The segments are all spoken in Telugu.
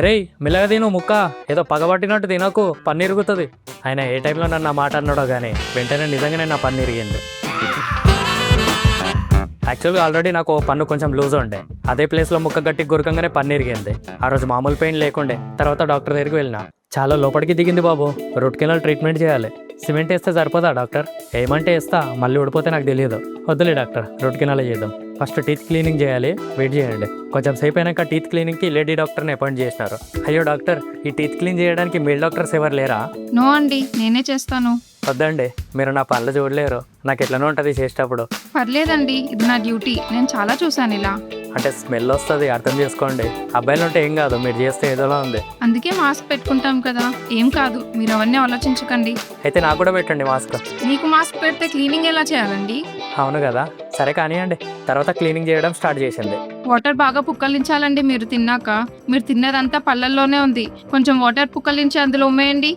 రేయ్ మెల్లగా తిను ముక్క, ఏదో పగబట్టినట్టు తినకు, పన్ను ఇరుగుతుంది. ఆయన ఏ టైంలో నన్ను ఆ మాట అన్నాడో కానీ వెంటనే నిజంగానే నా పన్ను ఇరిగింది. యాక్చువల్గా ఆల్రెడీ నాకు పన్ను కొంచెం లూజ్ ఉండే, అదే ప్లేస్లో ముక్క గట్టి గురకంగానే పన్ను ఇరిగింది. ఆ రోజు మామూలు పెయిన్ లేకుండే. తర్వాత డాక్టర్ దగ్గరికి వెళ్ళినా, చాలా లోపలికి దిగింది బాబు, రూట్ కెనాల్ ట్రీట్మెంట్ చేయాలి. సిమెంట్ వేస్తే సరిపోదా డాక్టర్? ఏమంటే వేస్తా, మళ్ళీ ఊడిపోతే నాకు తెలియదు. వద్దులే డాక్టర్, రూట్ కెనాల్ చేద్దాం. ఫస్ట్ టీత్ క్లీనింగ్ చేయాలి, వెయిట్ చేయండి. కొంచెం సేపు అయినాక టీత్ క్లీనింగ్కి లేడీ డాక్టర్ని అపాయింట్ చేసినారు. అయ్యో డాక్టర్, ఈ టీత్ క్లీన్ చేయడానికి మేల్ డాక్టర్స్ ఎవరు లేరా? నో అండి, నేనే చేస్తాను. వద్దండి, మీరు నా పనులు చూడలేరు, నాకు ఎట్లనో ఉంటుంది చేసేటప్పుడు. పర్లేదండి, ఇది నా డ్యూటీ, నేను చాలా చూసాను ఇలా. అంటే స్మెల్ వస్తుంది, అర్థం చేసుకోండి. అబ్బాయిలు ఉంటే ఏం కాదు, మీరు చేస్తే ఏదోలా ఉంది. అందుకే మాస్క్ పెట్టుకుంటాం కదా, ఏం కాదు, మీరు అవన్నీ ఆలోచించకండి. అయితే నాకు కూడా పెట్టండి మాస్క్. మీకు మాస్క్ పెడితే క్లీనింగ్ ఎలా చేయాలండి? అవును కదా, సరే కానివ్వండి. తర్వాత క్లీనింగ్ చేయడం స్టార్ట్ చేసింది. వాటర్ బాగా పుక్కలించాలండి మీరు తిన్నాక. మీరు తిన్నదంతా పళ్ళల్లోనే ఉంది, కొంచెం వాటర్ పుక్కలించి అందులో ఉమ్మేయండి.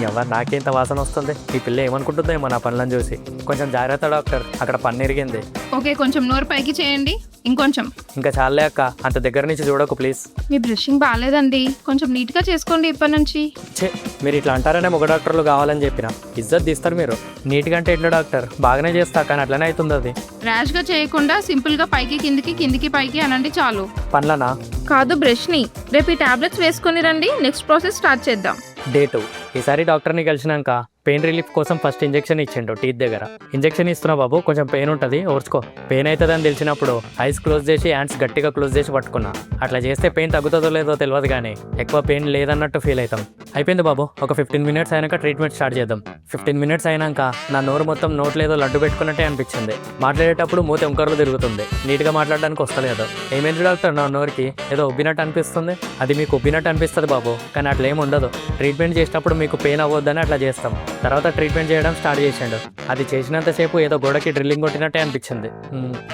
ఎవరు నాకేంత వాసన వస్తుంది, ఈ పిల్ల ఏమనుకుంటుందో ఏమో నా పనులను చూసి. కొంచెం జాగ్రత్త డాక్టర్, అక్కడ పన్ను ఇరిగింది. ఓకే, కొంచెం నోరు పైకి చేయండి, ఇంకొంచెం. ఇంకా చాలే అక్క, అంత దగ్గర నుంచి చూడకు ప్లీజ్. మీ బ్రషింగ్ బాగాలేదండి, కొంచెం నీట్గా చేసుకోండి ఇప్పటి నుంచి. ఛే, మీరు ఇట్లా అంటారనే మగ డాక్టర్లు కావాలని చెప్పిన. ఇజ్జత్ తీస్తారు మీరు. నీట్గా అంటే ఎట్లా డాక్టర్? బాగానే చేస్తా, కానీ అట్లనే అవుతుంది అది. ర్యాష్గా చేయకుండా సింపుల్గా పైకి కిందికి కిందికి పైకి అనండి చాలు. పనులనా? కాదు, బ్రష్ని. రేపు ఈ టాబ్లెట్స్ వేసుకొని రండి, నెక్స్ట్ ప్రాసెస్ స్టార్ట్ చేద్దాం. డే 2. ఈసారి డాక్టర్ని కలిసినాక పెయిన్ రిలీఫ్ కోసం ఫస్ట్ ఇంజెక్షన్ ఇచ్చిండు టీత్ దగ్గర. ఇంజెక్షన్ ఇస్తున్నా బాబు, కొంచెం పెయిన్ ఉంటుంది, ఓర్చుకో. పెయిన్ అవుతుందని తెలిసినప్పుడు ఐస్ క్లోజ్ చేసి హ్యాండ్స్ గట్టిగా క్లోజ్ చేసి పట్టుకున్నా. అట్లా చేస్తే పెయిన్ తగ్గుతుందో లేదో తెలియదు, కానీ ఎక్కువ పెయిన్ లేదన్నట్టు ఫీల్ అవుతాం. అయిపోయింది బాబు, ఒక 15 మినిట్స్ అయినాక ట్రీట్మెంట్ స్టార్ట్ చేద్దాం. 15 మినిట్స్ అయినాక నా నోరు మొత్తం నోట్లేదో లడ్డు పెట్టుకున్నట్టే అనిపించింది. మాట్లాడేటప్పుడు మూత ఎంకర్లు తిరుగుతుంది, నీట్గా మాట్లాడడానికి వస్తలేదు. ఏమైంది డాక్టర్, నా నోరుకి ఏదో ఉబ్బినట్టు అనిపిస్తుంది? అది మీకు ఉబ్బినట్టు అనిపిస్తుంది బాబు, కానీ అట్లా ఏమి ఉండదు. ట్రీట్మెంట్ చేసేటప్పుడు మీకు పెయిన్ అవ్వద్దని అట్లా చేస్తాం. తర్వాత ట్రీట్మెంట్ చేయడం స్టార్ట్ చేసిండు. అది చేసినంతసేపు ఏదో గోడకి డ్రిల్లింగ్ కొట్టినట్టే అనిపించింది.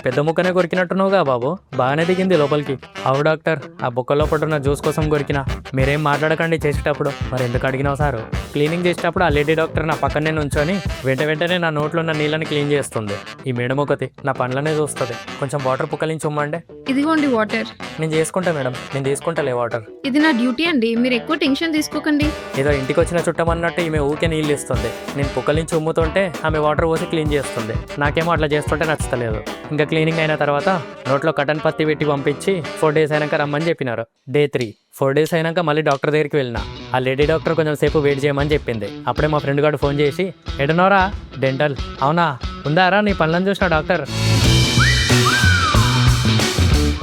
పెద్ద ముక్కనే కొరికినట్టున్నావుగా బాబు, బాగానే దిగింది లోపలికి. అవు డాక్టర్, ఆ బొక్కలో పట్టున్న జ్యూస్ కోసం కొరికినా. మీరేం మాట్లాడకండి చేసేటప్పుడు. మరి ఎందుకు అడిగినావు సారు? క్లీనింగ్ చేసేటప్పుడు ఆ లేడీ డాక్టర్ నా పక్కనే నుంచొని వెంటనే నా నోట్లో ఉన్న నీళ్ళని క్లీన్ చేస్తుంది. ఈ మేడం ఒకటి నా పనులనే చూస్తుంది. కొంచెం వాటర్ పుక్కలించి ఉమ్మంటే. ఇదిగోండి వాటర్. నేను చేసుకుంటా మేడం, నేను తీసుకుంటాలే వాటర్. ఇది నా డ్యూటీ అండి, మీరు ఎక్కువ టెన్షన్ తీసుకోకండి. ఏదో ఇంటికి వచ్చిన చుట్టమన్నట్టు ఈమె ఊకే నీళ్ళు ఇస్తుంది. నేను పుక్కల నుంచి ఉమ్ముతుంటే ఆమె వాటర్ పోసి క్లీన్ చేస్తుంది. నాకేమో అట్లా చేస్తుంటే నచ్చలేదు. ఇంకా క్లీనింగ్ అయిన తర్వాత నోట్లో కటన్ పత్తి పెట్టి పంపించి 4 days అయినాక రమ్మని చెప్పినారు. డే 3. 4 days అయినాక మళ్ళీ డాక్టర్ దగ్గరికి వెళ్ళినా. ఆ లేడీ డాక్టర్ కొంచెం సేపు వెయిట్ చేయమని చెప్పింది. అప్పుడే మా ఫ్రెండ్ గారు ఫోన్ చేసి, ఎడనోరా? డెంటల్. అవునా, ఉందారా నీ పనులను చూసిన డాక్టర్?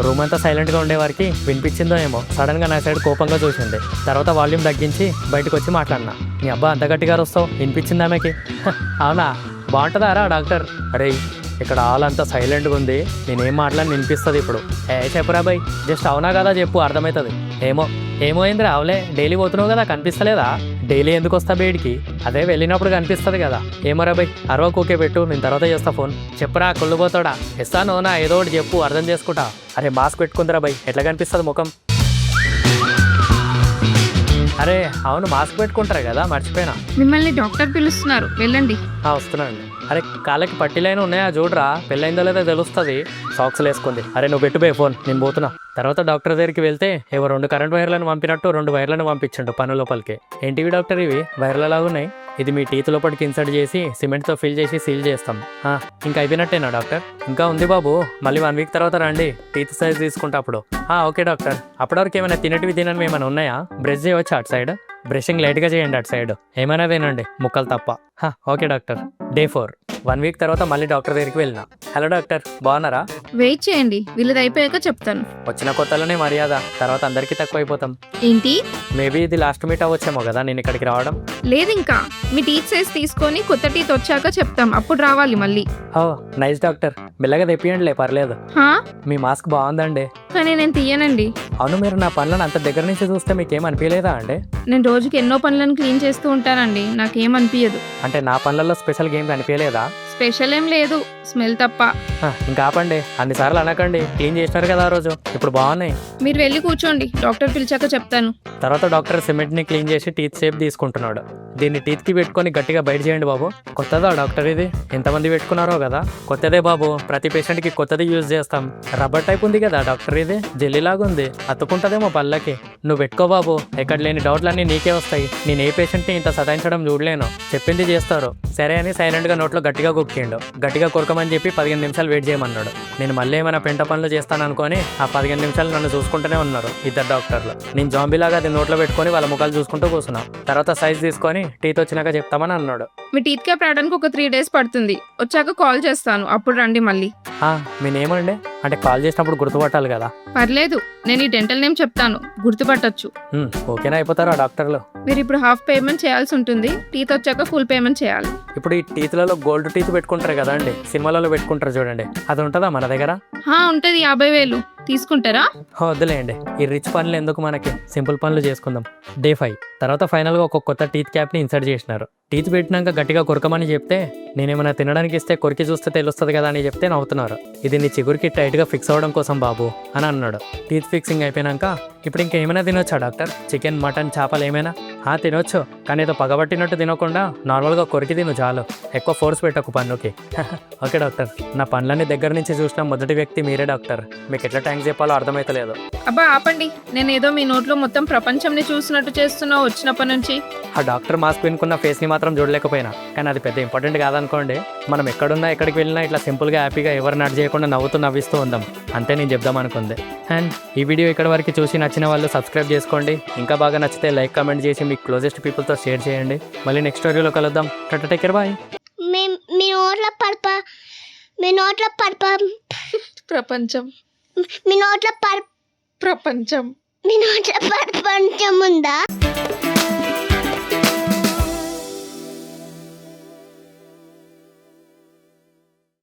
రూమ్ అంతా సైలెంట్గా ఉండేవారికి వినిపించిందో ఏమో, సడన్గా నా సైడ్ కోపంగా చూసింది. తర్వాత వాల్యూమ్ తగ్గించి బయటకు వచ్చి మాట్లాడినా. నీ అబ్బా అంత గట్టిగా వస్తావు, వినిపించింది ఆమెకి. అవునా, బాగుంటుందారా డాక్టర్? అరే, ఇక్కడ హాల్ అంతా సైలెంట్గా ఉంది, నేనేం మాట్లాడి వినిపిస్తుంది ఇప్పుడు. చెప్పురా బాయ్, జస్ట్ అవునా కదా చెప్పు, అర్థమవుతుంది. ఏమో ఏంద్రా, అవలే డైలీ పోతున్నావు కదా, కనిపిస్తలేదా? డైలీ ఎందుకు వస్తా బయటికి? అదే వెళ్ళినప్పుడు కనిపిస్తుంది కదా. ఏమరా బాయ్, అరవకు ఓకే పెట్టు, నేను తర్వాత చేస్తా ఫోన్. చెప్పురా కొల్లుపోతాడా? ఇస్తాను నా, ఏదో ఒకటి చెప్పు, అర్థం చేసుకుంటా. అరే మాస్క్ పెట్టుకుందిరా బాయ్, ఎట్లా కనిపిస్తుంది ముఖం? అరే అవును, మాస్క్ పెట్టుకుంటారు కదా, మర్చిపోయినా. మిమ్మల్ని డాక్టర్ పిలుస్తున్నారు, వెళ్ళండి. వస్తున్నానండి. అరే కాళ్ళకి పట్టీలైనా ఉన్నాయా చూడరా, పెళ్ళైందో లేదో తెలుస్తుంది. సాక్స్లు వేసుకుంది. అరే నువ్వు పెట్టుపోయి ఫోన్, నేను పోతున్నా. తర్వాత డాక్టర్ దగ్గరికి వెళ్తే ఏవో 2 కరెంట్ వైర్లను పంపినట్టు 2 వైర్లను పంపించండు పన్ను లోపలికి. ఏంటివి డాక్టర్ ఇవి? వైర్ల లాగా ఉన్నాయి. ఇది మీ టీత్ లోపలికి ఇన్సర్ట్ చేసి సిమెంట్తో ఫిల్ చేసి సీల్ చేస్తాం. ఇంకా అయిపోయినట్టేనా డాక్టర్? ఇంకా ఉంది బాబు, మళ్ళీ 1 week తర్వాత రండి, టీత్ సైజ్ తీసుకుంటా అప్పుడు. Okay doctor. అప్పటివరకు ఏమైనా తినేటివి తినని ఏమైనా ఉన్నాయా? బ్రష్ చేయవచ్చు అటు సైడ్? బ్రషింగ్ లైట్గా చేయండి అటు సైడ్, ఏమైనా తినండి ముక్కలు తప్ప. Okay doctor. డే 4. 1 week తర్వాత మళ్ళీ డాక్టర్ దగ్గరికి వెళ్ళినా. హలో డాక్టర్, బాగున్నారా? వెయిట్ చేయండి, వీళ్ళది అయిపోయాక చెప్తాను. వచ్చిన కొత్తలోనే మర్యాద, తర్వాత అందరికీ తక్కువ అయిపోతాం. ఏంటి? మేబీ ఇది లాస్ట్ మీట్ అవ్వచ్చేమో కదా నేను ఇక్కడికి రావడం. లేదు, ఇంకా మీ టీత్ సైజ్ తీసుకొని కొత్త టీత్ వచ్చాక చెప్తాం, అప్పుడు రావాలి మళ్ళీ. నైస్ డాక్టర్, మెల్లగా తెప్పియండిలే, పర్లేదు. మీ మాస్క్ బాగుందండి. కానీ నేను తీయనండి. అవును, మీరు నా పనులను అంత దగ్గర నుంచి చూస్తే మీకేం అనిపించలేదా అండి? నేను రోజుకి ఎన్నో పనులను క్లీన్ చేస్తూ ఉంటానండి, నాకేం అనిపించదు. అంటే నా పనులలో స్పెషల్ గేమ్ అనిపించలేదా? స్పెషల్ ఏం లేదు, స్మెల్ తప్ప. ఇంకా ఆపండి, అన్నిసార్లు అనకండి. క్లీన్ చేసినారు కదా ఆ రోజు, ఇప్పుడు బాగున్నాయి. మీరు వెళ్ళి కూర్చోండి, డాక్టర్ పిలిచాక చెప్తాను. తర్వాత డాక్టర్ సిమెంట్ ని క్లీన్ చేసి టీత్ షేప్ తీసుకుంటున్నాడు. దీన్ని టీత్ కి పెట్టుకొని గట్టిగా బయట చేయండి బాబు. కొత్తదా డాక్టర్ ఇది? ఎంతమంది పెట్టుకున్నారో కదా. కొత్తదే బాబు, ప్రతి పేషెంట్ కి కొత్తది యూజ్ చేస్తాం. రబ్బర్ టైప్ ఉంది కదా డాక్టర్, ఇది జెల్లీ లాగా ఉంది, అతుకుంటదేమో పళ్ళకి. నువ్వు పెట్టుకో బాబు, ఎక్కడ లేని డౌట్లన్నీ నీకే వస్తాయి. నేను ఏ పేషెంట్ని ఇంత సతాయించడం చూడలేను, చెప్పింది చేస్తారు. సరే అని సైలెంట్గా నోట్లో గట్టిగా కుక్కిండు. గట్టిగా కొరకమని చెప్పి 15 నిమిషాలు వెయిట్ చేయమన్నాడు. నేను మళ్ళీ ఏమైనా పెంట పనులు చేస్తాను అనుకొని ఆ 15 నిమిషాలు నన్ను చూసుకుంటూనే ఉన్నారు ఇద్దరు డాక్టర్లు. నేను జాంబీలాగా అది నోట్లో పెట్టుకొని వాళ్ళ ముఖాలు చూసుకుంటూ కూర్చున్నా. తర్వాత సైజ్ తీసుకొని టీత్ వచ్చినాక చెప్తామని అన్నాడు. మీ టీత్ క్యాప్ రావడానికి ఒక 3 days పడుతుంది. వచ్చాక కాల్ చేస్తాను, అప్పుడు రండి మళ్ళీ. మీ నేమ్ అండి? అంటే కాల్ చేసినప్పుడు గుర్తుపట్టాలి కదా. పర్లేదు, నేను ఈ డెంటల్ నేమ్ చెప్తాను, గుర్తుపట్టొచ్చు. ఓకేనా అయిపోతారా డాక్టర్లు? మీరు ఇప్పుడు హాఫ్ పేమెంట్ చేయాల్సి ఉంటుంది, టీత్ వచ్చాక ఫుల్ పేమెంట్ చేయాలి. ఇప్పుడు ఈ టీత్లలో గోల్డ్ టీత్ పెట్టుకుంటారు కదా అండి, సినిమాలలో పెట్టుకుంటారు చూడండి, అది ఉంటుందా మన దగ్గర? ఉంటుంది, 50,000 తీసుకుంటారా? వద్దులేండి, ఈ రిచ్ పనులు ఎందుకు మనకి, సింపుల్ పనులు చేసుకుందాం. Day 5 తర్వాత ఫైనల్గా ఒక కొత్త టీత్ క్యాప్ని ఇన్సర్ట్ చేసినారు. టీత్ పెట్టినాక గట్టిగా కొరకమని చెప్తే నేనేమైనా తినడానికి ఇస్తే కొరికి చూస్తే తెలుస్తుంది కదా అని చెప్తే నవ్వుతున్నారు. ఇది నీ చిగురికి టైట్గా ఫిక్స్ అవ్వడం కోసం బాబు అని అన్నాడు. టీత్ ఫిక్సింగ్ అయిపోయినాక ఇప్పుడు ఇంకేమైనా తినొచ్చా డాక్టర్? చికెన్, మటన్, చేపలు ఏమైనా? తినొచ్చు, కానీ ఏదో పగబట్టినట్టు తినకుండా నార్మల్గా కొరికి తిను చాలు, ఎక్కువ ఫోర్స్ పెట్టకు పన్నుకి. ఓకే డాక్టర్, నా పనులన్నీ దగ్గర నుంచి చూసిన మొదటి వ్యక్తి మీరే డాక్టర్. మీకు ఎట్లా థ్యాంక్స్ చెప్పాలో అర్థమైతలేదు. అబ్బా ఆపండి, నేను ఏదో మీ నోట్లో మొత్తం ప్రపంచంని చూసినట్టు చేస్తున్నా వచ్చినప్పటి నుంచి. ఆ డాక్టర్ మాస్క్ పెనుకున్న ఫేస్ని మాత్రం చూడలేకపోయినా, కానీ అది పెద్ద ఇంపార్టెంట్ కాదనుకోండి. మనం ఎక్కడున్నా ఎక్కడికి వెళ్ళినా ఇట్లా సింపుల్గా హ్యాపీగా ఎవరు నడు చేయకుండా నవ్వుతూ నవ్విస్తూ ఉందాం, అంతే నేను చెప్దాం అనుకుంది. అండ్ ఈ వీడియో ఇక్కడ వరకు చూసి నచ్చిన వాళ్ళు సబ్స్క్రైబ్ చేసుకోండి. ఇంకా బాగా నచ్చితే లైక్, కామెంట్ చేసి మీ క్లోజెస్ట్ పీపుల్తో షేర్ చేయండి. మళ్ళీ నెక్స్ట్ స్టోరీలో కలుద్దాం. Take care, bye. మీ నోట్ల ప్రపంచం మీ నోట్ల ప్రపంచం మీ నోట్ల ప్రపంచం ఉందా?